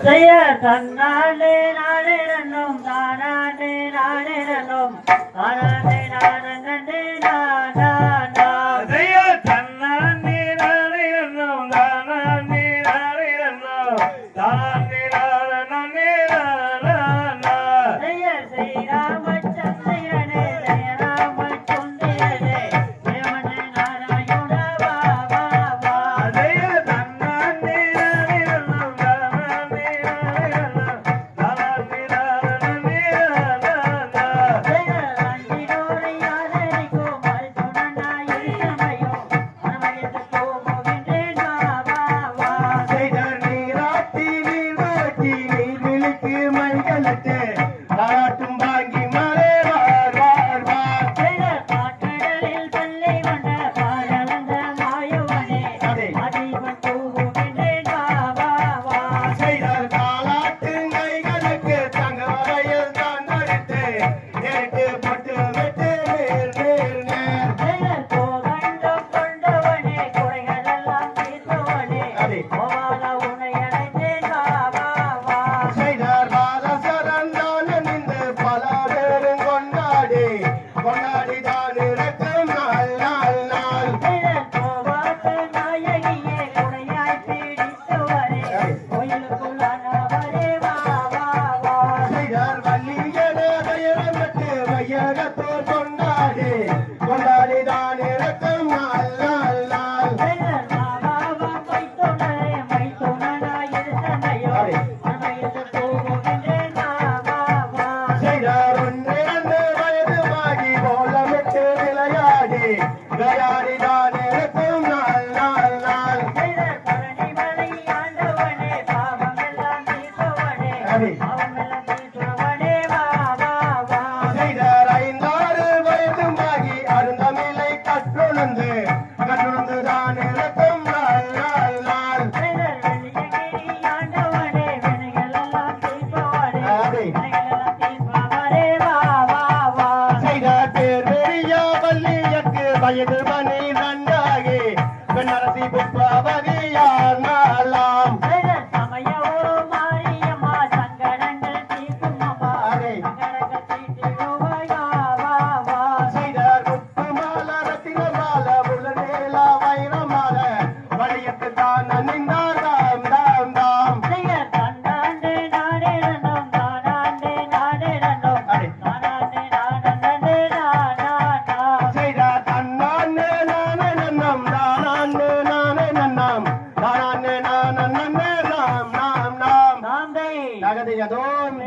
செய்ய தன்னாலே நானே நன்னும் தானாண்டே நானே நன்னும் தானாண்டே நானே நானா செய்ய தன்னானே நானே நன்னும் தானாண்டே நானே நன்னும் தானாண்டே நானே நானா செய்ய ஸ்ரீராமச்சந்திரனே ஜெயராமச்சந்திரனே தேவனே நாராயண பாபா செய்ய தன்னானே நானே நன்னும் தானாண்டே நானே நன்னும் தானாண்டே நானே நானா செய்ய அஞ்சினோரை ஆதரிக்கும் மருத்துவனாய் இருமையும் மனமயத்து போகின்றேன் பாபா செய்த நீராட்டி நீர்வாட்டி நீர்விழிக்கு மைகளட்டு தாராட்டும் வாங்கி மலை வாழ்வார் செய்த காற்றடலில் வெள்ளை வண்ண பாரளந்த மாயவனே அதிபன் போகின்றேன் பாபா செய்தார் தாலாட்டு கைகளுக்கு தங்க வரையில் தான் நடித்து நேருக்கு பட்டு விட்டு நேர் நேர் நேர் செய்த கோகண்டம் கொண்டவனே குறைகளெல்லாம் தீர்ப்பவனே கோவால உன்னை அடைந்தேன் பாபா செய்தார் பாலசரன் தான் நின்று பல பேரும் கொண்டாடி கொண்டாடி தான் இருக்கும் நாள் நாள் நாள் செய்த கோவாத்து நாயகியே குறையாய் பீடித்தவரே கோயிலுக்குள்ளானவரே பாபா செய்தார் வள்ளியன பெயரமிட்டு வையகத்தோர் கொண்டாடி கொண்டாடி தான் இருக்கும் நாள் நாள் நாள் செய்த பாபாவா மைத்துனரே மைத்துனனாய் இருந்தனையோ மனமயத்து போகின்றேன் பாபா செய்தார் ஒன்றிரண்டு வயதுமாகி கோலமிட்டு விளையாடி விளையாடி தான் இருக்கும் நாள் நாள் நாள் செய்த பழனிமலை ஆண்டவனே பாவமெல்லாம் தீர்ப்பவனே பாவமெல்லாம் தீர்ப்பவனே பாபா செய்தார் ஐந்தாறு வயதுமாகி அருந்தமிழை கற்றுணர்ந்து கற்றுணர்ந்து தான் இருக்கும் நாள் நாள் நாள் செய்த வெள்ளியகிரி ஆண்டவனே வினைகளெல்லாம் தீர்ப்பவனே வினைகளெல்லாம் தீர்ப்பவனே பாபா செய்தார் பேர் பெரியா வள்ளியக்கு வயது மணி நன்றாகி பெண்ணரசி புஷ்பவதியார் நாளாம் செய்த சமயவோ மாரியம்மா சங்கடங்கள் தீர்க்கும் அம்மா சங்கடங்கள் தீர்த்திடுவாய் பாபா செய்தார் முத்து மால ரத்தின மால உலகேலா வைரமால வழியத்து தான் அணிந்தார் தாம் தாம் தாம் செய்ய தன்னாண்டே நாடே நன்னும் தானாண்டே நாடே நன்னும் தானாண்டே நானே நானா செய்தார் தன்னானே நானே நன்னம் தானானே நானே நன்னம் தானானே நானே நாம் நாம் நாம் நாந்தை நகதியதோம்